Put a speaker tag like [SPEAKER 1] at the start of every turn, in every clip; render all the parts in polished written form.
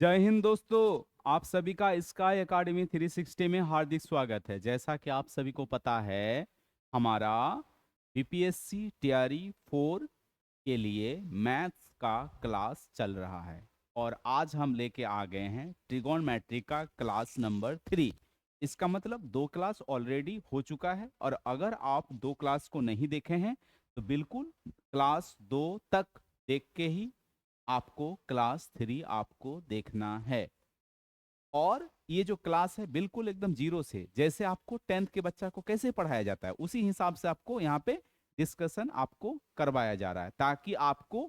[SPEAKER 1] जय हिंद दोस्तों, आप सभी का स्काई एकेडमी 360 में हार्दिक स्वागत है। जैसा कि आप सभी को पता है, हमारा बीपीएससी टीआरई 4 के लिए मैथ्स का क्लास चल रहा है और आज हम लेके आ गए हैं ट्रिगोनमेट्री का क्लास नंबर 3। इसका मतलब 2 क्लास ऑलरेडी हो चुका है और अगर आप 2 क्लास को नहीं देखे हैं तो बिल्कुल क्लास 2 तक देख के ही आपको क्लास 3 आपको देखना है। और ये जो क्लास है बिल्कुल एकदम जीरो से, जैसे आपको 10th के बच्चा को कैसे पढ़ाया जाता है उसी हिसाब से आपको यहाँ पे डिस्कशन आपको करवाया जा रहा है, ताकि आपको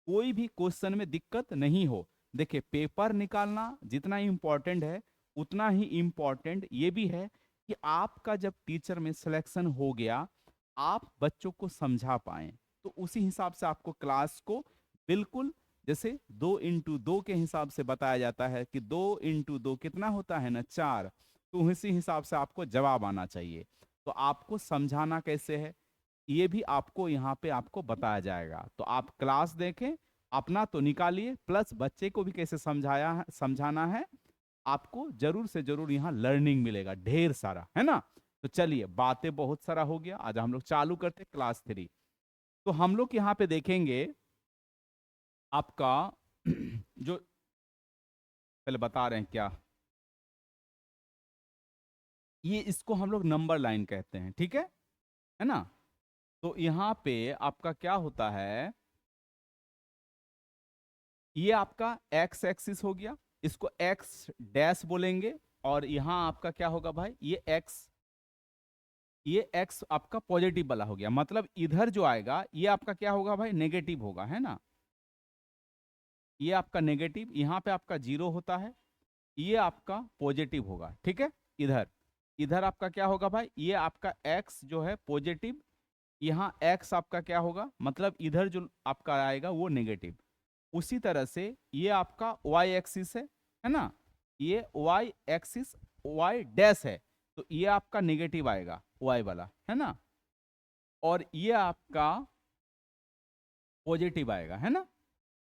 [SPEAKER 1] कोई भी क्वेश्चन में दिक्कत नहीं हो। देखिए, पेपर निकालना जितना इम्पोर्टेंट है उतना ही इम्पोर्टेंट ये भी है कि आपका जब टीचर में सिलेक्शन हो गया, आप बच्चों को समझा पाए। तो उसी हिसाब से आपको क्लास को बिल्कुल, जैसे 2 इंटू 2 के हिसाब से बताया जाता है कि 2 इंटू 2 कितना होता है ना, 4। तो इसी हिसाब से आपको जवाब आना चाहिए। तो आपको समझाना कैसे है ये भी आपको यहाँ पे आपको बताया जाएगा। तो आप क्लास देखें, अपना तो निकालिए, प्लस बच्चे को भी कैसे समझाना है आपको जरूर से जरूर यहाँ लर्निंग मिलेगा ढेर सारा, है ना। तो चलिए, बातें बहुत सारा हो गया, आज हम लोग चालू करते क्लास 3। तो हम लोग यहाँ पे देखेंगे आपका जो पहले बता रहे हैं क्या, ये इसको हम लोग नंबर लाइन कहते हैं, ठीक है ना। तो यहाँ पे आपका क्या होता है, ये आपका एक्स एक्सिस हो गया, इसको एक्स डैश बोलेंगे। और यहाँ आपका क्या होगा भाई, ये एक्स आपका पॉजिटिव वाला हो गया, मतलब इधर जो आएगा ये आपका क्या होगा भाई, नेगेटिव होगा, है ना। ये आपका नेगेटिव, यहाँ पे आपका 0 होता है, ये आपका पॉजिटिव होगा, ठीक है। इधर इधर आपका क्या होगा भाई, ये आपका x जो है पॉजिटिव, यहाँ x आपका क्या होगा, मतलब इधर जो आपका आएगा वो नेगेटिव। उसी तरह से ये आपका y एक्सिस है ना, ये y एक्सिस y डैश है, तो ये आपका नेगेटिव आएगा y वाला, है ना। और ये आपका पॉजिटिव आएगा, है ना।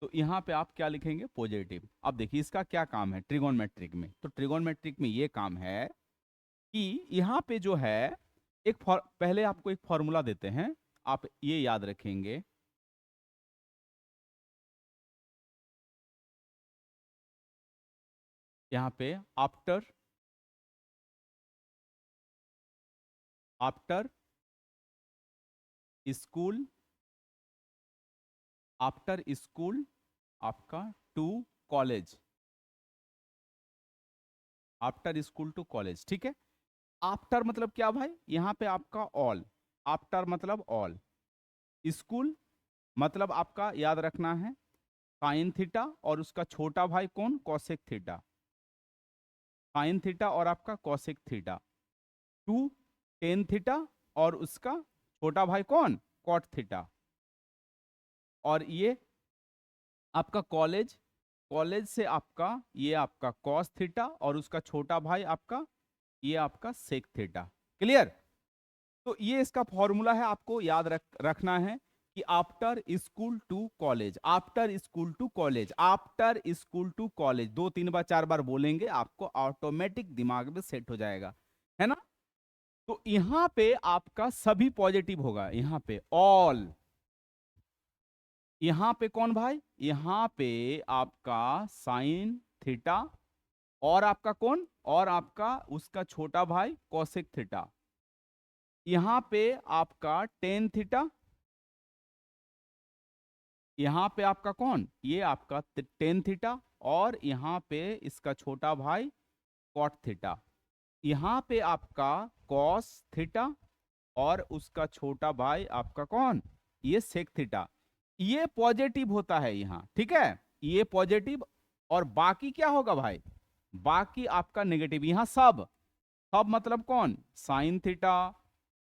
[SPEAKER 1] तो यहाँ पे आप क्या लिखेंगे, पॉजिटिव। अब देखिए इसका क्या काम है ट्रिगोनमेट्रिक में, तो ट्रिगोनमेट्रिक में ये काम है कि यहाँ पे जो है पहले आपको एक फॉर्मूला देते हैं, आप ये याद रखेंगे। यहाँ पे after after school, after school आपका to college, after school to college, ठीक है। आफ्टर मतलब क्या भाई, यहाँ पे आपका ऑल, आफ्टर मतलब ऑल। स्कूल मतलब आपका याद रखना है साइन थीटा, और उसका छोटा भाई कौन, कॉसेक थीटा। साइन थीटा और आपका cosec theta. Two tan theta, और उसका छोटा भाई कौन, कॉट थीटा। और ये आपका कॉलेज, कॉलेज से आपका ये आपका कॉस थीटा, और उसका छोटा भाई आपका ये आपका सेक थीटा। क्लियर। तो ये इसका फॉर्मूला है, आपको याद रखना है कि after school to college, after school to college, after school to college 2 3 बार 4 बार बोलेंगे, आपको ऑटोमेटिक दिमाग में सेट हो जाएगा, है ना। तो यहां पे आपका सभी पॉजिटिव होगा, यहां पे ऑल। यहां पे कौन भाई, यहां पे आपका साइन थीटा, और आपका कौन, और आपका उसका छोटा भाई कौशिक थीटा। यहां पे आपका टेन थीटा, यहां पे आपका कौन, ये आपका टेन थीटा, और यहां पे इसका छोटा भाई कॉट थीटा। यहां पे आपका कॉस थीटा, और उसका छोटा भाई आपका कौन, ये सेक थीटा। ये पॉजिटिव होता है यहाँ, ठीक है, ये पॉजिटिव। और बाकी क्या होगा भाई, बाकी आपका नेगेटिव। यहाँ सब सब मतलब कौन, sine theta,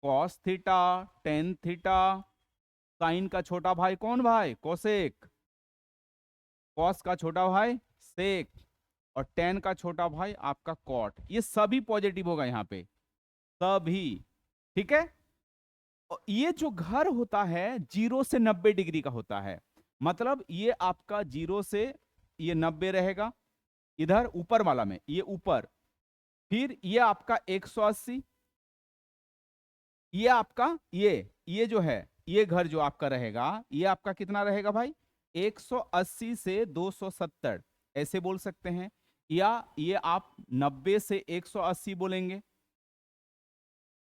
[SPEAKER 1] cos theta, tan theta. Sine का छोटा भाई कौन भाई, कोसेक। कॉस का छोटा भाई सेक, और टेन का छोटा भाई आपका कॉट। ये सभी पॉजिटिव होगा यहाँ पे, सभी, ठीक है। ये जो घर होता है 0 से 90 डिग्री का होता है, मतलब ये आपका 0 से ये 90 रहेगा, इधर ऊपर वाला में, ये ऊपर, फिर ये आपका 180, ये आपका ये जो है, ये घर जो आपका रहेगा, ये आपका कितना रहेगा भाई, 180 से 270, ऐसे बोल सकते हैं। या ये आप 90 से 180 बोलेंगे,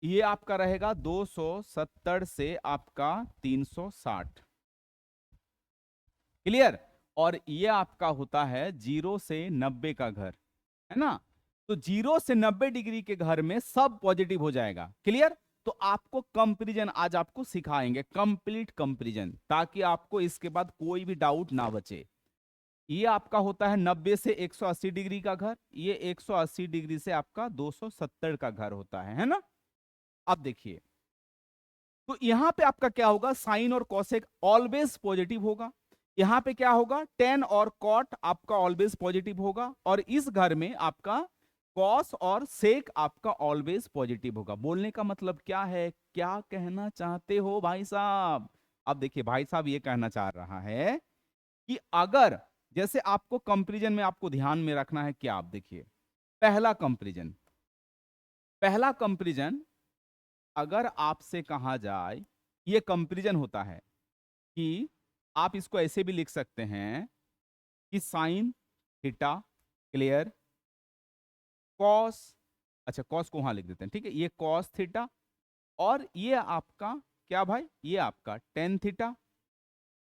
[SPEAKER 1] ये आपका रहेगा 270 से आपका 360। क्लियर। और ये आपका होता है 0 से 90 का घर, है ना। तो 0 से 90 डिग्री के घर में सब पॉजिटिव हो जाएगा। क्लियर। तो आपको कंपैरिजन आज आपको सिखाएंगे, कंप्लीट कंपैरिजन, ताकि आपको इसके बाद कोई भी डाउट ना बचे। ये आपका होता है 90 से 180 डिग्री का घर, ये 180 डिग्री से आपका 270 का घर होता है ना। अब देखिए, तो यहां पे आपका क्या होगा, साइन और कॉसेक ऑलवेज पॉजिटिव होगा। यहां पे क्या होगा, टेन और कॉट आपका ऑलवेज पॉजिटिव होगा। और इस घर में आपका कॉस और सेक आपका ऑलवेज पॉजिटिव होगा। बोलने का मतलब क्या है, क्या कहना चाहते हो भाई साहब। अब देखिए भाई साहब ये कहना चाह रहा है कि अगर, जैसे आपको कंपैरिजन में आपको ध्यान में रखना है क्या, आप देखिए पहला कंपैरिजन, पहला कंपैरिजन अगर आपसे कहा जाए, ये कंपैरिजन होता है कि आप इसको ऐसे भी लिख सकते हैं कि साइन थीटा, क्लियर, कॉस, अच्छा कॉस को वहां लिख देते हैं, ठीक है, ये कॉस थीटा, और ये आपका क्या भाई, ये आपका ten theta,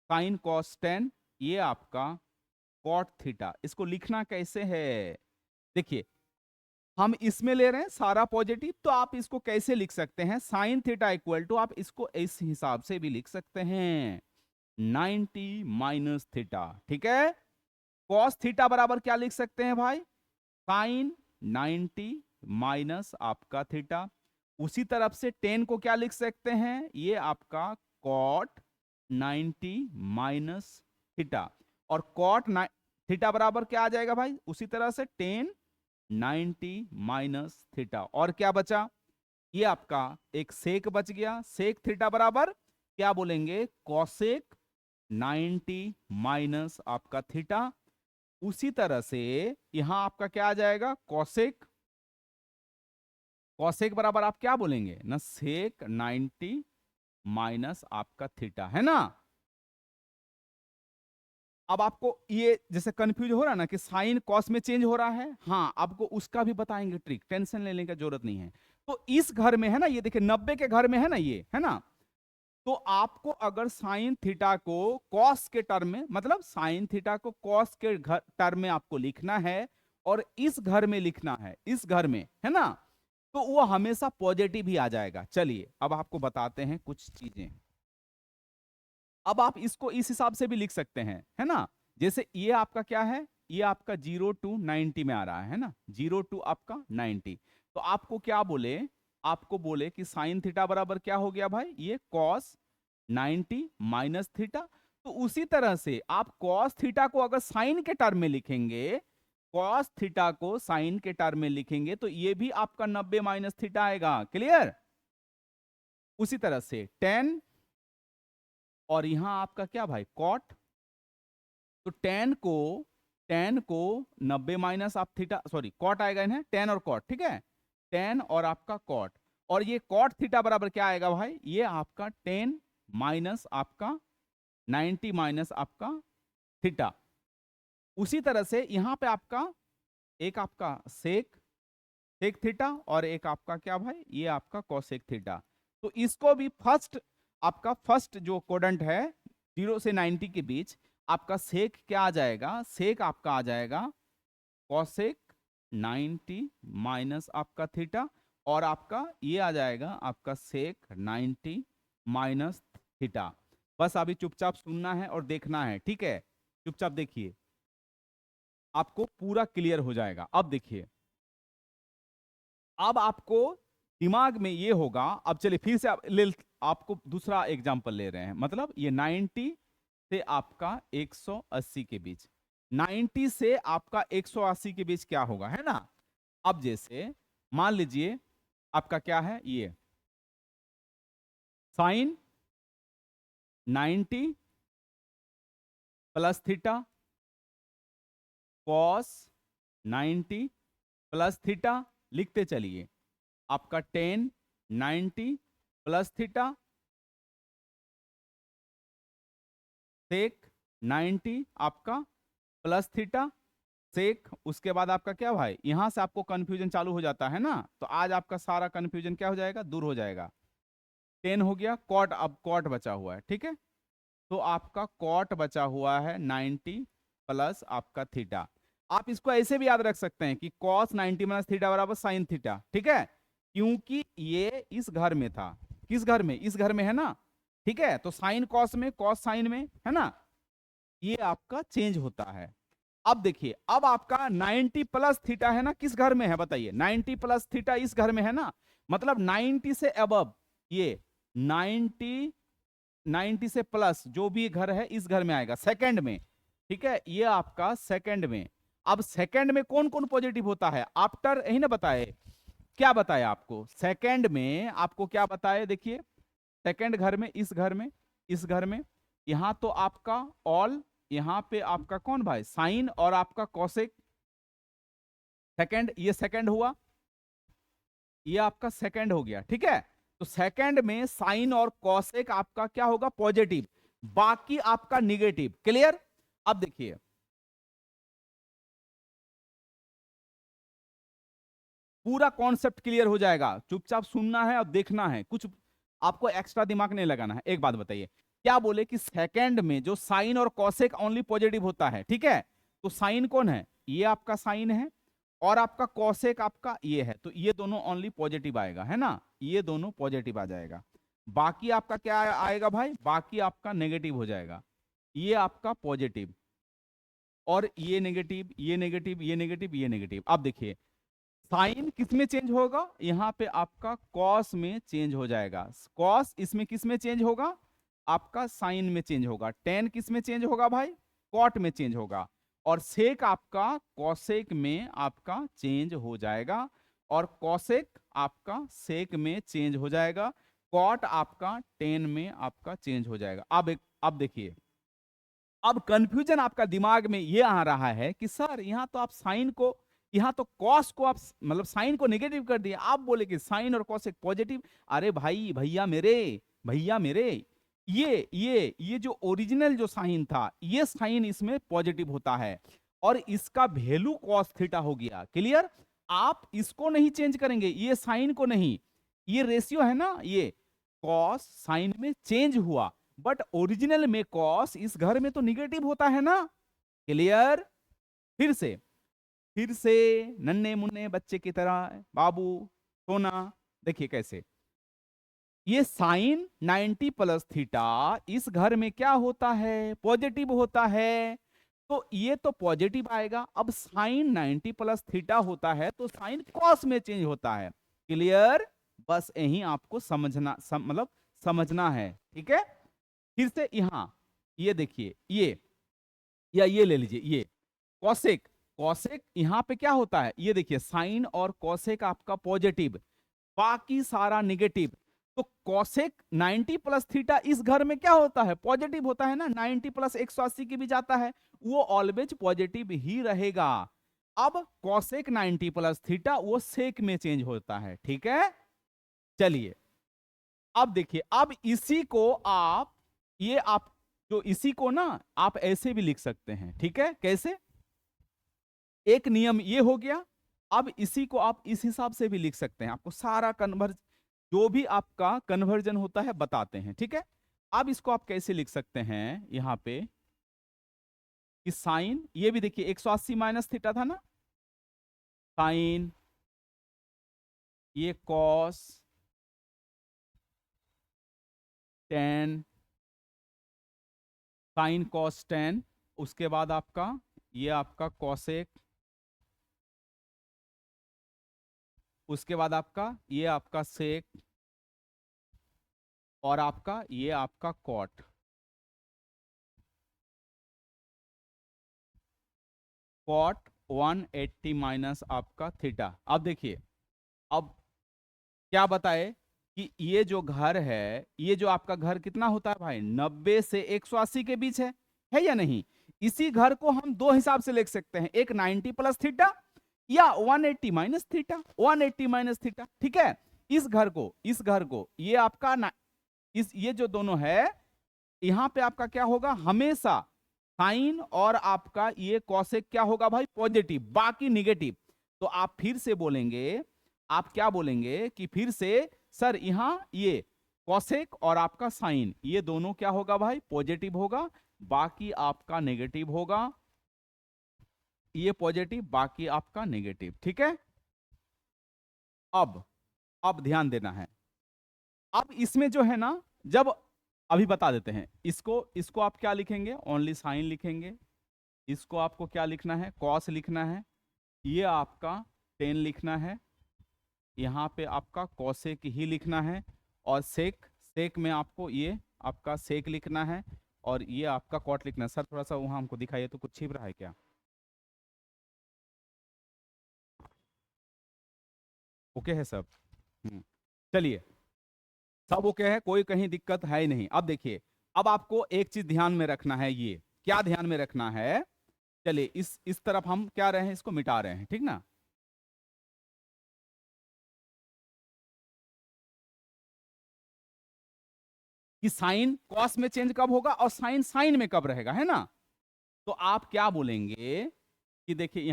[SPEAKER 1] sign cos ten, ये आपका कॉट थीटा। इसको लिखना कैसे है, देखिए हम इसमें ले रहे हैं सारा पॉजिटिव, तो आप इसको कैसे लिख सकते हैं, साइन थीटा इक्वल टू, आप इसको इस हिसाब से भी लिख सकते हैं 90 माइनस थीटा, ठीक है। कॉस थीटा बराबर क्या लिख सकते हैं भाई, साइन 90 माइनस आपका थीटा। उसी तरफ से टेन को क्या लिख सकते हैं, ये आपका कॉट 90 माइनस थीटा। और कॉट थीटा बराबर क्या आ जाएगा भाई, उसी तरह से टेन 90 माइनस थीटा। और क्या बचा, ये आपका एक सेक बच गया, सेक थीटा बराबर क्या बोलेंगे, कॉसेक 90 माइनस आपका थीटा। उसी तरह से यहां आपका क्या आ जाएगा, कॉसेक, कॉसेक बराबर आप क्या बोलेंगे ना, सेक 90 माइनस आपका थीटा, है ना। अब आपको ये जैसे कंफ्यूज हो रहा है ना कि साइन कॉस में चेंज हो रहा है, हाँ आपको उसका भी बताएंगे ट्रिक, टेंशन लेने की जरूरत नहीं है। तो इस घर में है ना, ये देखिए 90 के घर में है ना, ये है ना। तो आपको अगर साइन थीटा को कॉस के टर्म में, मतलब साइन थीटा को कॉस के टर्म में आपको लिखना है, और इस घर में लिखना है, इस घर में, है ना, तो वो हमेशा पॉजिटिव ही आ जाएगा। चलिए अब आपको बताते हैं कुछ चीजें। अब आप इसको इस हिसाब से भी लिख सकते हैं, है ना। जैसे ये आपका क्या है, ये आपका 0 टू 90 में आ रहा है ना, 0 टू आपका 90। तो आपको क्या बोले, आपको बोले कि साइन थीटा बराबर क्या हो गया भाई, ये कॉस 90 माइनस थीटा। तो उसी तरह से आप कॉस थीटा को अगर साइन के टर्म में लिखेंगे, कॉस थीटा को साइन के टर्म में लिखेंगे, तो ये भी आपका 90 माइनस थीटा आएगा। क्लियर। उसी तरह से टेन, और यहां आपका क्या भाई, कॉट। तो टेन को 90 माइनस आप थीटा, सॉरी कॉट आएगा इन्हें, टेन और कॉट, ठीक है, टेन और आपका कॉट। और ये कॉट थीटा बराबर क्या आएगा भाई, ये आपका टेन माइनस आपका 90 माइनस आपका थीटा। उसी तरह से यहां पे आपका एक आपका सेक, सेक थीटा, और एक आपका क्या भाई, ये आपका कॉसेक थीटा। तो इसको भी फर्स्ट, आपका फर्स्ट जो कोडेंट है 0 से 90 के बीच, आपका सेक क्या आ जाएगा, सेक आपका आ जाएगा कॉसेक 90 माइनस आपका थीटा, और आपका ये आ जाएगा आपका सेक 90 माइनस थीटा। बस अभी चुपचाप सुनना है और देखना है, ठीक है, चुपचाप देखिए, आपको पूरा क्लियर हो जाएगा। अब देखिए, अब आपको दिमाग में ये होगा, अब चलिए फिर से आपको दूसरा एग्जांपल ले रहे हैं, मतलब ये 90 से आपका 180 के बीच, 90 से आपका 180 के बीच क्या होगा, है ना। अब जैसे मान लीजिए आपका क्या है, ये sine 90 plus theta, cos 90 plus theta, लिखते चलिए, आपका 10 90 प्लस थीटा सेक 90 आपका प्लस थीटा सेक, उसके बाद आपका क्या भाई, यहां से आपको कंफ्यूजन चालू हो जाता है ना, तो आज आपका सारा कंफ्यूजन क्या हो जाएगा, दूर हो जाएगा। 10 हो गया कॉट, अब कॉट बचा हुआ है, ठीक है। तो आपका कॉट बचा हुआ है 90 प्लस आपका थीटा। आप इसको ऐसे भी याद रख सकते हैं कि कॉस 90 माइनस थीटा बराबर साइन थीटा, ठीक है, क्योंकि ये इस घर में था, किस घर में, इस घर में है ना, ठीक है, तो साइन कॉस में, कॉस साइन में, है ना, ये आपका चेंज होता है। अब देखिए, अब आपका 90 प्लस थीटा है ना, किस घर में है बताइए, 90 प्लस थीटा इस घर में है ना, मतलब 90 से अबव, ये 90 90 से प्लस जो भी घर है इस घर में आएगा सेकंड में, ठीक है, ये आपका सेकंड में। अब सेकंड में कौन कौन पॉजिटिव होता है, आफ्टर यही ना बताए, क्या बताया आपको सेकंड में, आपको क्या बताए, देखिए सेकंड घर में, इस घर में, इस घर में, यहां तो आपका ऑल, यहां पे आपका कौन भाई, साइन और आपका कॉसेक, सेकंड, ये सेकंड हुआ, ये आपका सेकंड हो गया, ठीक है। तो सेकंड में साइन और कॉसेक आपका क्या होगा, पॉजिटिव, बाकी आपका निगेटिव, क्लियर। अब देखिए, पूरा कॉन्सेप्ट क्लियर हो जाएगा, चुपचाप सुनना है और देखना है, कुछ आपको एक्स्ट्रा दिमाग नहीं लगाना है। एक बात बताइए, क्या बोले कि सेकंड में जो साइन और कॉसेक ओनली पॉजिटिव होता है, ठीक है, तो साइन कौन है, ये आपका साइन है, और आपका कॉसेक आपका ये है, तो ये दोनों ओनली पॉजिटिव आएगा, है ना, ये दोनों पॉजिटिव आ जाएगा, बाकी आपका क्या आएगा भाई, बाकी आपका नेगेटिव हो जाएगा, ये आपका पॉजिटिव, और ये नेगेटिव, ये नेगेटिव, ये नेगेटिव, ये नेगेटिव। अब देखिए, साइन किस में चेंज होगा, यहां पे आपका कॉस में चेंज हो जाएगा, कॉस इसमें किस में चेंज होगा, आपका साइन में चेंज होगा, टेन किस में चेंज होगा भाई, कॉट में चेंज होगा, और सेक आपका कॉसेक में आपका चेंज हो जाएगा, और कॉसेक आपका सेक में चेंज हो जाएगा, कॉट आपका टेन में आपका चेंज हो जाएगा। अब देखिए, अब कंफ्यूजन आपका दिमाग में ये आ रहा है कि सर यहां तो आप साइन को, यहां तो कॉस को आप मतलब साइन को नेगेटिव कर दिए, आप बोले कि साइन और कॉस एक पॉजिटिव। अरे भाई, भैया मेरे, भैया मेरे, ये जो ओरिजिनल जो साइन था, ये साइन इसमें पॉजिटिव होता है, और इसका वैल्यू कॉस थीटा हो गया, क्लियर। आप इसको नहीं चेंज करेंगे, ये साइन को नहीं, ये रेशियो है ना, ये कॉस साइन में चेंज हुआ, बट ओरिजिनल में कॉस इस घर में तो निगेटिव होता है ना, क्लियर। फिर से नन्हे मुन्ने बच्चे की तरह बाबू सोना, देखिए कैसे, ये साइन 90 प्लस थीटा इस घर में क्या होता है, पॉजिटिव होता है, तो ये तो पॉजिटिव आएगा। अब साइन 90 प्लस थीटा होता है तो साइन कॉस में चेंज होता है, क्लियर। बस यही आपको समझना मतलब समझना है, ठीक है। फिर से यहां ये देखिए, ये या ये ले लीजिए, ये कॉसेक, कॉसेक यहां पे क्या होता है, ये देखिए साइन और कॉसेक आपका पॉजिटिव, बाकी सारा निगेटिव। तो कॉसेक 90 प्लस थीटा इस घर में क्या होता है, पॉजिटिव होता है ना, 90 प्लस 180 के भी जाता है, वो ऑलवेज पॉजिटिव ही रहेगा। अब कॉसेक 90 प्लस थीटा वो सेक में चेंज होता है, ठीक है। चलिए, अब देखिए, अब इसी को आप, ये आप जो इसी को ना आप ऐसे भी लिख सकते हैं, ठीक है, कैसे, एक नियम ये हो गया। अब इसी को आप इस हिसाब से भी लिख सकते हैं, आपको सारा कन्वर्ज जो भी आपका कन्वर्जन होता है बताते हैं, ठीक है। अब इसको आप कैसे लिख सकते हैं, यहां पे कि साइन, ये भी देखिए 180 माइनस थीटा था ना, साइन, ये कॉस 10, साइन कॉस 10, उसके बाद आपका ये आपका कॉसेक, उसके बाद आपका ये आपका सेक, और आपका ये आपका कॉट, कॉट 180 माइनस आपका थीटा। अब देखिए, अब क्या बताए कि ये जो घर है, ये जो आपका घर कितना होता है भाई, 90 से 180 के बीच है या नहीं। इसी घर को हम दो हिसाब से लिख सकते हैं, एक 90 प्लस थीटा या 180 माइनस थीटा, 180 माइनस थीटा, ठीक है। इस घर को ये आपका ये जो दोनों है, यहां पे आपका क्या होगा, हमेशा साइन और आपका ये कॉसेक क्या होगा भाई, पॉजिटिव, बाकी निगेटिव। तो आप फिर से बोलेंगे, आप क्या बोलेंगे कि फिर से सर यहां ये कॉसेक और आपका साइन ये दोनों क्या होगा भाई, पॉजिटिव होगा, बाकी आपका नेगेटिव होगा, ये पॉजिटिव बाकी आपका नेगेटिव, ठीक है। अब ध्यान देना है, अब इसमें जो है ना, जब अभी बता देते हैं, इसको आप क्या लिखेंगे, ओनली साइन लिखेंगे, इसको आपको क्या लिखना है, कॉस लिखना है, ये आपका टेन लिखना है, यहाँ पे आपका कॉसेक ही लिखना है, और सेक में आपको ये आपका सेक लिखना है, और ये आपका कॉट लिखना है। सर थोड़ा सा वहां हमको दिखाइए तो, कुछ छिप रहा है क्या? ओके है सब? चलिए, सब ओके है, कोई कहीं दिक्कत है ही नहीं। अब देखिए, अब आपको एक चीज ध्यान में रखना है, ये क्या ध्यान में रखना है, चलिए इस तरफ हम क्या रहे हैं, इसको मिटा रहे हैं, ठीक ना। कि साइन कॉस में चेंज कब होगा और साइन साइन में कब रहेगा, है ना। तो आप क्या बोलेंगे कि देखिए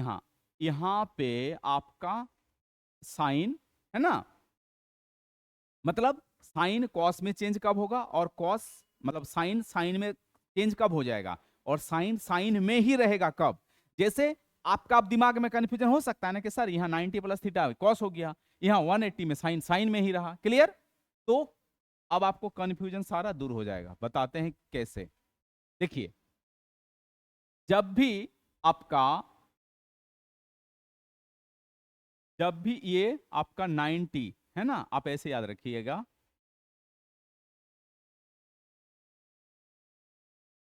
[SPEAKER 1] यहां पे आपका साइन है ना, मतलब साइन कॉस में चेंज कब होगा, और कॉस मतलब साइन साइन में चेंज कब हो जाएगा, और साइन साइन में ही रहेगा कब। जैसे आपका अब दिमाग में कंफ्यूजन हो सकता है ना कि सर यहाँ 90 प्लस थीटा कॉस हो गया, यहाँ 180 में साइन साइन में ही रहा, क्लियर। तो अब आपको कंफ्यूजन सारा दूर हो जाएगा, बताते हैं कैसे। देखिए, जब भी आपका जब भी ये आपका 90 है ना, आप ऐसे याद रखिएगा,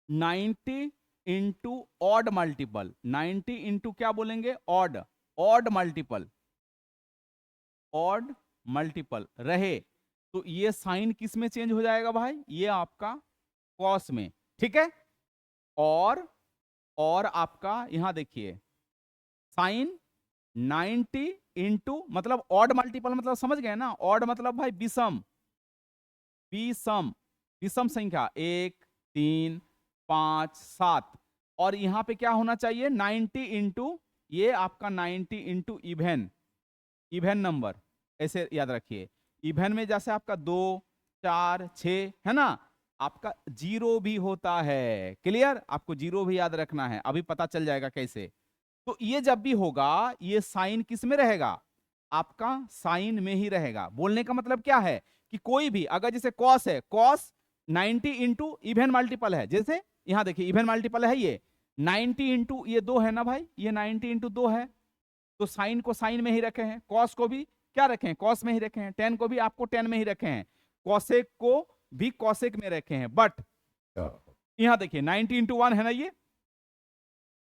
[SPEAKER 1] 90 इंटू ऑड मल्टीपल, 90 इंटू क्या बोलेंगे, odd, odd multiple, odd multiple रहे, तो ये साइन किस में चेंज हो जाएगा भाई, ये आपका कॉस में, ठीक है। और आपका यहां देखिए, साइन 90 इंटू मतलब ऑड मल्टीपल, मतलब समझ गए ना, ऑड मतलब भाई विषम, विषम विषम संख्या 1 3 5 7, और यहां पे क्या होना चाहिए, 90 इंटू ये आपका 90 इंटू इवेन, इवेन नंबर, ऐसे याद रखिए। इवेन में जैसे आपका 2 4 6 है ना, आपका जीरो भी होता है, क्लियर, आपको जीरो भी याद रखना है, अभी पता चल जाएगा कैसे। तो ये जब भी होगा, ये साइन किस में रहेगा, आपका साइन में ही रहेगा। बोलने का मतलब क्या है कि कोई भी अगर जैसे कॉस है, कॉस 90 इंटू इवेन मल्टीपल है, जैसे यहां देखिए इवेन मल्टीपल है ये 90 इंटू ये 2 है ना भाई, ये 90 इंटू 2 है, तो साइन को साइन में ही रखे हैं, कॉस को भी क्या रखे हैं, कॉस में ही रखे हैं, टेन को भी आपको टेन में ही रखे हैं, कॉसेक को भी कॉसेक में रखे हैं। बट यहां देखिए 90 इंटू 1 है ना, ये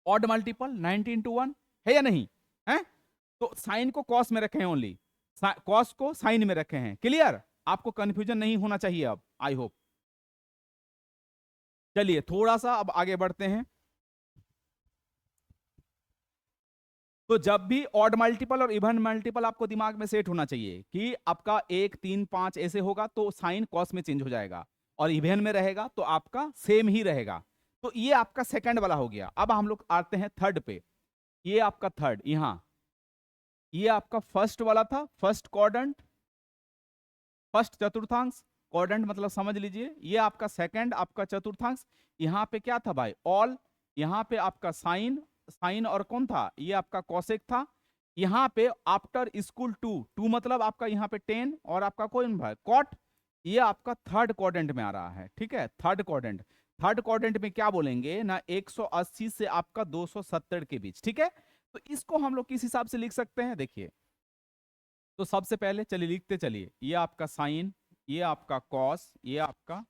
[SPEAKER 1] ऑड मल्टीपल 90 इंटू 1 है या नहीं है, तो साइन को कॉस में रखे हैं ओनली, कॉस को साइन में रखे हैं, क्लियर, आपको कंफ्यूजन नहीं होना चाहिए अब, आई होप। चलिए थोड़ा सा अब आगे बढ़ते हैं। तो जब भी ऑड मल्टीपल और इवन मल्टीपल आपको दिमाग में सेट होना चाहिए कि आपका 1 3 5 ऐसे होगा तो साइन कॉस में चेंज हो जाएगा, और इवन में रहेगा तो आपका सेम ही रहेगा। तो ये आपका सेकंड वाला हो गया। अब हम लोग आते हैं थर्ड पे, ये आपका थर्ड, यहां ये आपका फर्स्ट वाला था, फर्स्ट क्वाड्रेंट, फर्स्ट चतुर्थांश, क्वाड्रेंट मतलब समझ लीजिए, ये आपका सेकंड आपका चतुर्थांश। यहां पे क्या था भाई, ऑल, यहां पे आपका साइन, साइन और कौन था, ये आपका कॉसेक था। यहां पे आफ्टर स्कूल टू, टू मतलब आपका यहां पे 10 और आपका कौन भाई, कॉट, ये आपका थर्ड क्वाड्रेंट में आ रहा है, ठीक है, थर्ड क्वाड्रेंट। थर्ड क्वाड्रेंट में क्या बोलेंगे ना, 180 से आपका 270 के बीच, ठीक है। तो इसको हम लोग किस हिसाब से लिख सकते हैं, देखिए, तो सबसे पहले चलिए लिखते चलिए, ये आपका साइन, ये आपका कॉस, ये आपका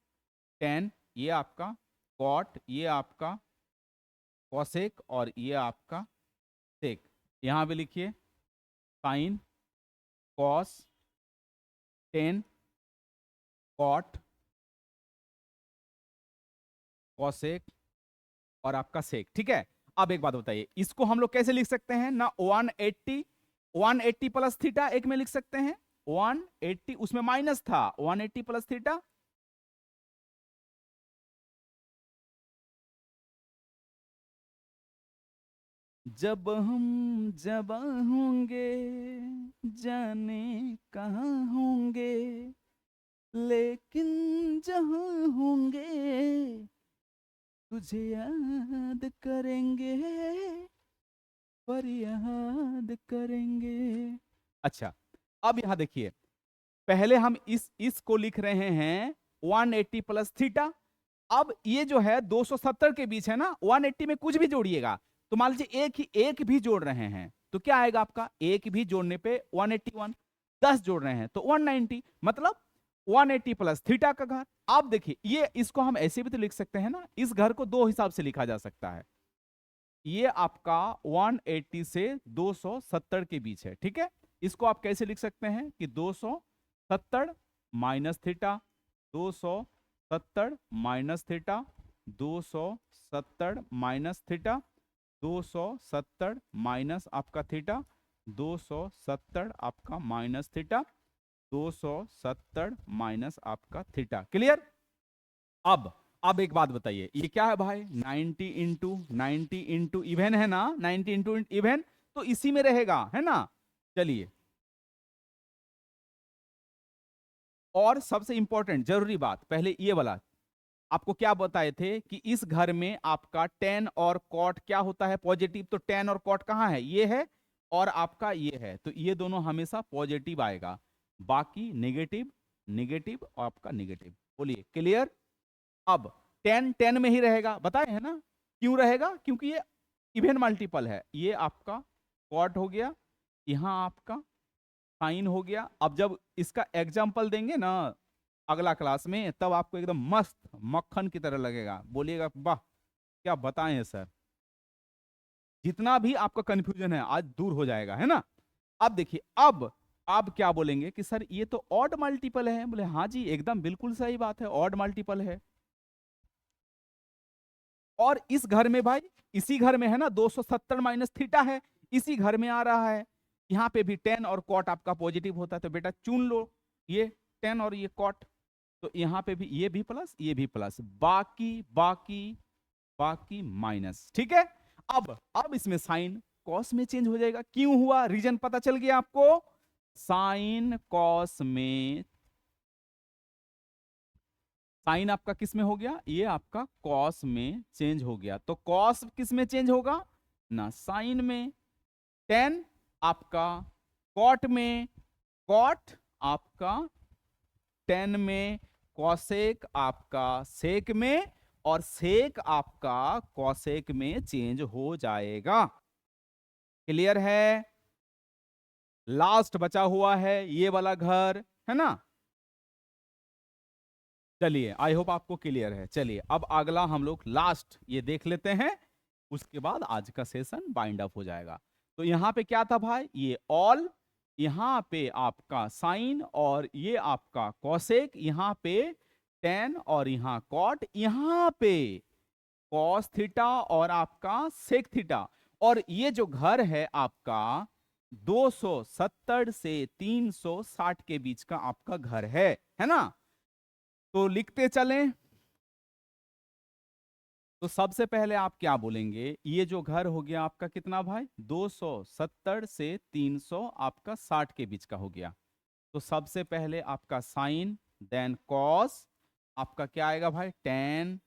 [SPEAKER 1] टेन, ये आपका कॉट, ये आपका कॉसेक, और ये आपका सेक। यहां पे लिखिए sine, cos, tan, cot, cosec और आपका सेक, ठीक है। अब एक बात बताइए, इसको हम लोग कैसे लिख सकते हैं ना, 180 प्लस थीटा एक में लिख सकते हैं, 180 उसमें माइनस था, 180 प्लस थीटा, जब होंगे जाने कहाँ होंगे, लेकिन जहां होंगे तुझे याद करेंगे, पर याद करेंगे। अच्छा, अब यहां देखिए, पहले हम इस को लिख रहे हैं 180 प्लस थीटा। अब ये जो है 270 के बीच है ना, 180 में कुछ भी जोड़िएगा, तो मान लीजिए एक भी जोड़ रहे हैं तो क्या आएगा आपका, एक भी जोड़ने पे 181, 10 जोड़ रहे हैं तो 190, मतलब 180 प्लस थीटा का घर। आप देखिए, ये इसको हम ऐसे भी तो लिख सकते हैं ना, इस घर को दो हिसाब से लिखा जा सकता है। ये आपका 180 से 270 के बीच है, ठीक है। इसको आप कैसे लिख सकते हैं कि 270 minus theta, 270 minus theta, 270 minus theta, 270 minus आपका थीटा, 270 आपका माइनस थीटा, 270 माइनस आपका थीटा। क्लियर। अब एक बात बताइए, ये क्या है भाई, 90 इंटू इवन है ना, 90 इंटू इवन, तो इसी में रहेगा, है ना। चलिए, और सबसे इंपॉर्टेंट जरूरी बात, पहले ये वाला आपको क्या बताए थे कि इस घर में आपका टेन और कॉट क्या होता है, पॉजिटिव। तो टेन और कॉट कहां है, ये है और आपका ये है, तो ये दोनों हमेशा पॉजिटिव आएगा, बाकी नेगेटिव, नेगेटिव और आपका नेगेटिव। बोलिए क्लियर। अब टेन टेन में ही रहेगा, बताए है ना, क्यों रहेगा, क्योंकि ये इवन मल्टीपल है। ये आपका कॉट हो गया, यहां आपका साइन हो गया। अब जब इसका एग्जाम्पल देंगे ना अगला क्लास में, तब आपको एकदम मस्त मक्खन की तरह लगेगा, बोलिएगा वाह क्या बताएं सर, जितना भी आपका कंफ्यूजन है आज दूर हो जाएगा, है ना। अब देखिए, अब आप क्या बोलेंगे कि सर ये तो ऑड मल्टीपल है, बोले हाँ जी एकदम बिल्कुल सही बात है, ऑड मल्टीपल है। और इस घर में भाई, इसी घर में है ना 270 माइनस थीटा है, इसी घर में आ रहा है, यहां पे भी टेन और कॉट आपका पॉजिटिव होता है, तो बेटा चुन लो ये टेन और ये कॉट, तो यहां पे भी ये भी प्लस, ये भी प्लस, बाकी बाकी बाकी माइनस, ठीक है। अब इसमें साइन कॉस में चेंज हो जाएगा, क्यों हुआ, रीजन पता चल गया आपको, साइन कॉस में, साइन आपका किस में हो गया, ये आपका कॉस में चेंज हो गया, तो कॉस किस में चेंज होगा ना, साइन में, टेन आपका कॉट में, कॉट आपका टेन में, कॉसेक आपका सेक में, और सेक आपका कॉसेक में चेंज हो जाएगा। क्लियर है। लास्ट बचा हुआ है ये वाला घर, है ना। चलिए, आई होप आपको क्लियर है। चलिए, अब अगला हम लोग लास्ट ये देख लेते हैं, उसके बाद आज का सेशन बाइंड अप हो जाएगा। तो यहां पे क्या था भाई, ये ऑल, यहां पे आपका साइन, और ये आपका कॉसेक, यहां पे टेन, और यहां कॉट, यहां पे कॉस थीटा और आपका सेक थीटा। और ये जो घर है आपका 270 से 360 के बीच का आपका घर है ना। तो लिखते चलें, तो सबसे पहले आप क्या बोलेंगे, ये जो घर हो गया आपका कितना भाई, 270 से 300 आपका 60 के बीच का हो गया। तो सबसे पहले आपका साइन, देन कॉस, आपका क्या आएगा भाई, टेन,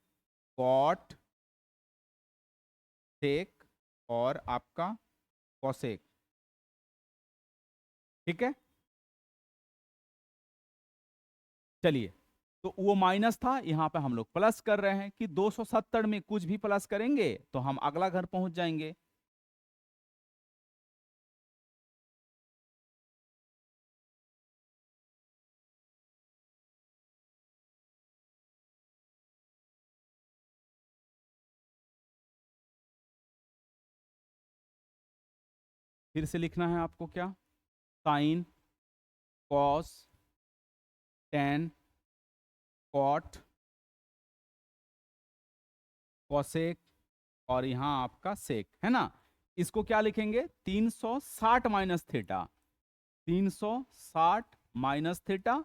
[SPEAKER 1] कॉट, सेक, और आपका कॉसेक, ठीक है। चलिए, तो वो माइनस था, यहां पे हम लोग प्लस कर रहे हैं कि 270 में कुछ भी प्लस करेंगे तो हम अगला घर पहुंच जाएंगे। फिर से लिखना है आपको क्या, sine, cos, tan, cot, cosec, और यहां आपका सेक, है ना। इसको क्या लिखेंगे, 360 minus theta, 360 minus theta,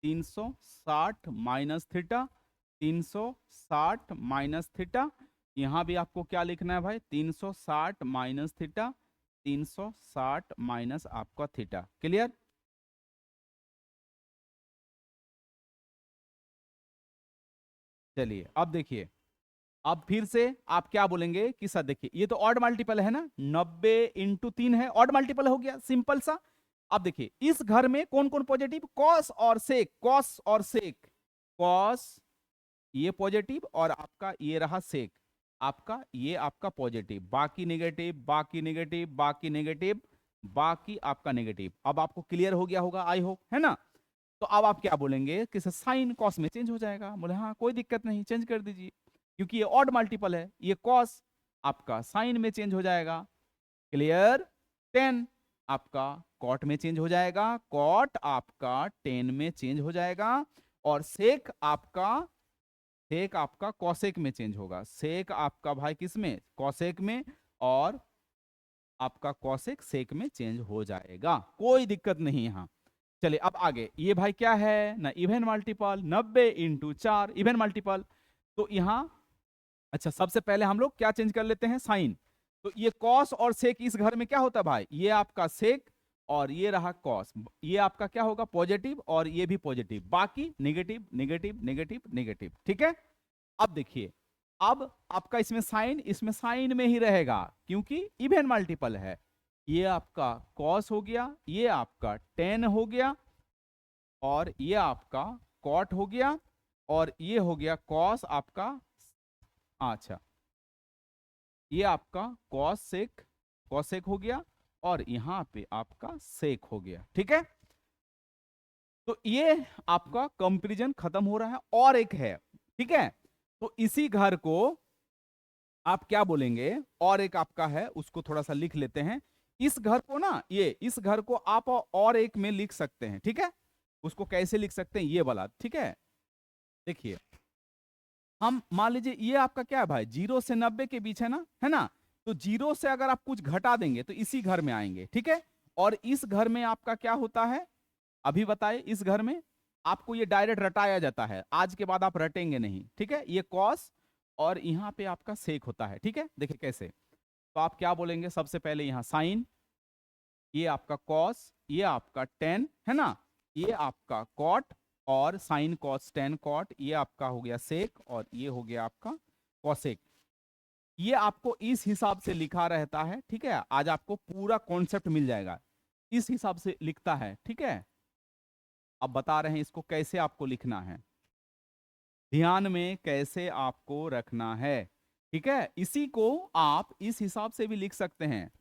[SPEAKER 1] 360 minus theta, 360 minus theta. यहां भी आपको क्या लिखना है भाई, 360 माइनस थीटा, 360 माइनस आपका थीटा। क्लियर। चलिए अब देखिए, अब फिर से आप क्या बोलेंगे कि सर देखिए ये तो ऑड मल्टीपल है ना, 90 × 3 है, ऑड मल्टीपल हो गया, सिंपल सा। अब देखिए इस घर में कौन कौन पॉजिटिव, कॉस और सेक, कॉस और सेक, कॉस ये पॉजिटिव और आपका ये रहा सेक, आपका ये आपका पॉजिटिव, बाकी नेगेटिव, बाकी नेगेटिव, बाकी नेगेटिव, बाकी आपका नेगेटिव। अब आपको क्लियर हो गया होगा आई होप, है ना। तो अब आप क्या बोलेंगे कि साइन कॉस में चेंज हो जाएगा, बोले हाँ कोई दिक्कत नहीं, चेंज कर दीजिए, क्योंकि ये ऑड मल्टीपल है, ये कॉस आपका साइन में चेंज हो जाएगा। क्लियर। 10 आपका कॉट में चेंज हो जाएगा, कॉट आपका 10 में चेंज हो जाएगा, और सेक आपका कॉसेक में चेंज होगा, सेक आपका भाई किस में, कॉसेक में, और आपका कॉसेक सेक में चेंज हो जाएगा, कोई दिक्कत नहीं यहां। चलिए अब आगे, ये भाई क्या है ना, इवन मल्टीपल, 90 × 4 इवन मल्टीपल। तो यहां अच्छा सबसे पहले हम लोग क्या चेंज कर लेते हैं, साइन। तो ये कॉस और सेक इस घर में क्या होता है भाई, ये आपका सेक और ये रहा कॉस, ये आपका क्या होगा पॉजिटिव और ये भी पॉजिटिव, बाकी नेगेटिव नेगेटिव नेगेटिव नेगेटिव। ठीक है। अब देखिए, अब आपका इसमें साइन में ही रहेगा, क्योंकि इवन मल्टीपल है। ये आपका कॉस हो गया, ये आपका टेन हो गया, और ये आपका कॉट हो गया, और ये हो गया कॉस आपका, अच्छा ये आपका कॉसेक हो गया, और यहां पे आपका सेक हो गया। ठीक है। तो ये आपका कंपैरिजन खत्म हो रहा है, और एक है, ठीक है। तो इसी घर को आप क्या बोलेंगे, और एक आपका है, उसको थोड़ा सा लिख लेते हैं। इस घर को ना, ये इस घर को आप और एक में लिख सकते हैं, ठीक है। उसको कैसे लिख सकते हैं ये वाला, ठीक है। देखिए, हम मान लीजिए ये आपका क्या है भाई, 0 से 90 के बीच है ना, है ना। तो 0 से अगर आप कुछ घटा देंगे तो इसी घर में आएंगे, ठीक है। और इस घर में आपका क्या होता है, अभी बताए, इस घर में आपको ये डायरेक्ट रटाया जाता है, आज के बाद आप रटेंगे नहीं, ठीक है। ये कॉस और यहां पे आपका सेक होता है, ठीक है। देखिए कैसे, तो आप क्या बोलेंगे, सबसे पहले यहां साइन, ये आपका कॉस, ये आपका टेन, है ना, ये आपका कॉट, और साइन कॉस टेन कॉट, ये आपका हो गया सेक, और ये हो गया आपका कॉसेक। ये आपको इस हिसाब से लिखा रहता है, ठीक है। आज आपको पूरा कॉन्सेप्ट मिल जाएगा, इस हिसाब से लिखता है, ठीक है। अब बता रहे हैं इसको कैसे आपको लिखना है, ध्यान में कैसे आपको रखना है, ठीक है। इसी को आप इस हिसाब से भी लिख सकते हैं।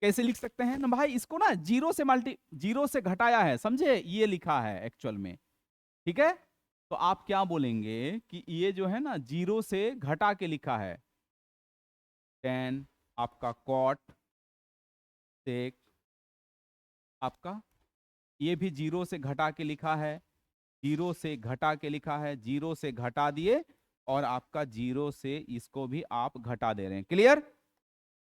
[SPEAKER 1] कैसे लिख सकते हैं ना भाई, इसको ना जीरो से घटाया है, समझे, ये लिखा है एक्चुअल में, ठीक है। तो आप क्या बोलेंगे कि ये जो है ना, जीरो से घटा के लिखा है, 10 आपका कॉट सेक, आपका ये भी जीरो से घटा के लिखा है, जीरो से घटा के लिखा है, जीरो से घटा दिए, और आपका जीरो से इसको भी आप घटा दे रहे हैं। क्लियर।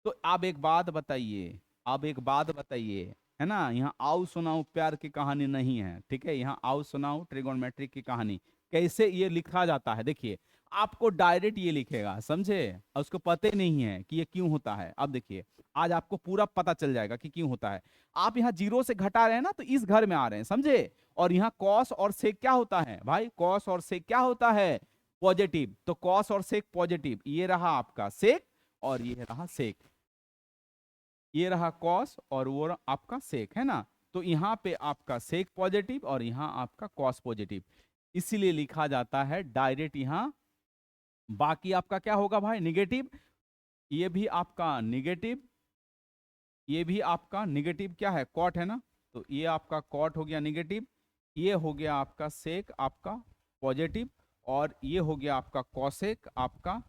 [SPEAKER 1] तो आप एक बात बताइए, अब एक बात बताइए, है ना, यहाँ आओ सुनाओ प्यार की कहानी नहीं है, ठीक है। यहाँ आओ सुनाओ ट्रिगोनोमेट्रिक की कहानी, कैसे ये लिखा जाता है, देखिए। आपको डायरेक्ट ये लिखेगा, समझे, और उसको पता ही नहीं है कि ये क्यों होता है। अब देखिए, आज आपको पूरा पता चल जाएगा कि क्यों होता है। आप यहाँ जीरो से घटा रहे हैं ना, तो इस घर में आ रहे हैं, समझे। और यहाँ कॉस और सेक क्या होता है भाई, कॉस और सेक क्या होता है, पॉजिटिव। तो कॉस और सेक पॉजिटिव, ये रहा आपका सेक, और ये रहा सेक, ये रहा कॉस और वो आपका सेक, है ना। तो यहां पे आपका सेक पॉजिटिव और यहां आपका कॉस पॉजिटिव, इसीलिए लिखा जाता है डायरेक्ट यहां। बाकी आपका क्या होगा भाई, निगेटिव, ये भी आपका निगेटिव, ये भी आपका निगेटिव, क्या है, कॉट है ना। तो ये आपका कॉट हो गया निगेटिव, ये हो गया आपका सेक आपका पॉजिटिव, और ये हो गया आपका कॉसेक आपका,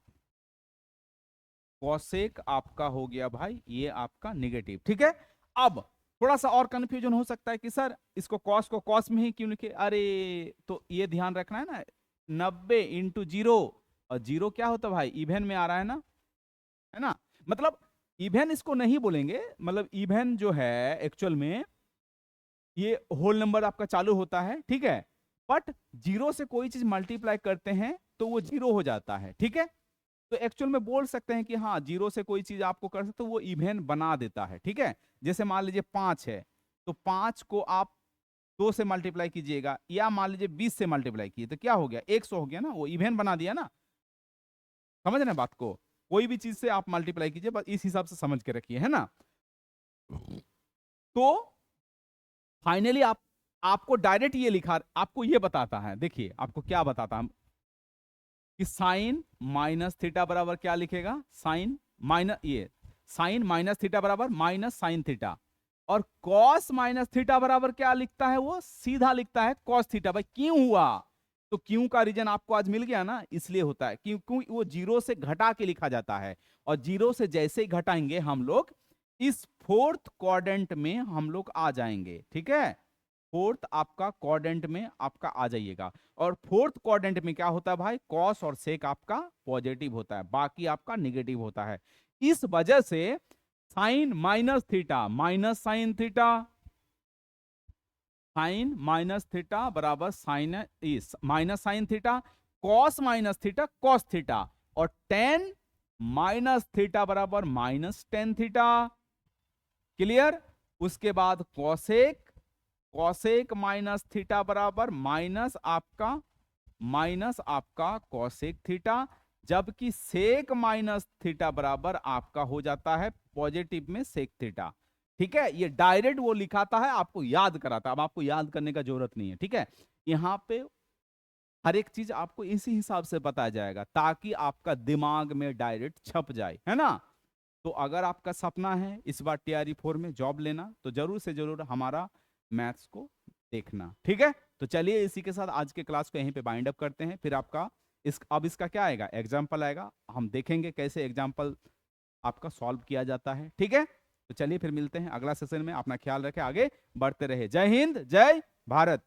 [SPEAKER 1] कॉसेक आपका हो गया भाई ये आपका निगेटिव, ठीक है। अब थोड़ा सा और कंफ्यूजन हो सकता है कि सर इसको कॉस को कॉस में ही क्यों लिखे, अरे तो ये ध्यान रखना है ना, 90 × 0 और जीरो क्या होता है भाई, इवन में आ रहा है ना। मतलब इवन इसको नहीं बोलेंगे, मतलब इवन जो है एक्चुअल में ये होल नंबर आपका चालू होता है, ठीक है, बट जीरो से कोई चीज मल्टीप्लाई करते हैं तो वो जीरो हो जाता है, ठीक है। तो एक्चुअल में बोल सकते हैं कि हाँ, जीरो से कोई चीज आपको कर सकते हो, वो इवन बना देता है, ठीक है। जैसे मान लीजिए 5 है, तो 5 को आप 2 से मल्टीप्लाई कीजिएगा, या मान लीजिए 20 से मल्टीप्लाई किए तो क्या हो गया, 100 हो गया ना, वो इवन बना दिया ना। समझ रहे हैं बात को, कोई भी चीज से आप मल्टीप्लाई कीजिए, बस इस हिसाब से समझ के रखिए, है ना। तो फाइनली आपको डायरेक्ट ये लिखा, आपको ये बताता है, देखिए आपको क्या बताता है कि साइन माइनस थीटा बराबर क्या लिखेगा, साइन माइनस, ये साइन माइनस थीटा बराबर माइनस साइन थीटा, और कॉस माइनस थीटा बराबर क्या लिखता है, वो सीधा लिखता है कॉस थीटा। भाई क्यों हुआ, तो क्यों का रीजन आपको आज मिल गया ना, इसलिए होता है क्योंकि वो जीरो से घटा के लिखा जाता है, और जीरो से जैसे ही घटाएंगे हम लोग इस फोर्थ क्वाड्रेंट में हम लोग आ जाएंगे, ठीक है। फोर्थ आपका क्वाड्रेंट में आपका आ जाइएगा, और फोर्थ क्वाड्रेंट में क्या होता है भाई, कॉस और सेक आपका पॉजिटिव होता है, बाकी आपका निगेटिव होता है। इस वजह से sine minus theta minus sine theta, sine minus theta बराबर sine minus sine theta, cos minus theta cos theta, और टेन माइनस थीटा बराबर माइनस टेन थीटा। क्लियर। उसके बाद कॉसेक, कॉसेक माइनस थीटा बराबर माइनस आपका कॉसेक थीटा, जबकि sec minus theta बराबर आपका हो जाता है पॉजिटिव में सेक थीटा, ठीक है। ये डायरेक्ट वो लिखाता है, आपको याद कराता है, अब आपको याद करने का जरूरत नहीं है, ठीक है। यहां पे हर एक चीज आपको इसी हिसाब से बताया जाएगा ताकि आपका दिमाग में डायरेक्ट छप जाए, है ना। तो अगर आपका सपना है इस बार टीआरई 4 में जॉब लेना, तो जरूर से जरूर हमारा मैथ्स को देखना, ठीक है। तो चलिए इसी के साथ आज के क्लास को यहीं पे बाइंड अप करते हैं, फिर आपका अब इसका क्या आएगा, एग्जाम्पल आएगा, हम देखेंगे कैसे एग्जाम्पल आपका सॉल्व किया जाता है, ठीक है। तो चलिए फिर मिलते हैं अगला सेशन में, अपना ख्याल रखें, आगे बढ़ते रहे। जय हिंद, जय भारत।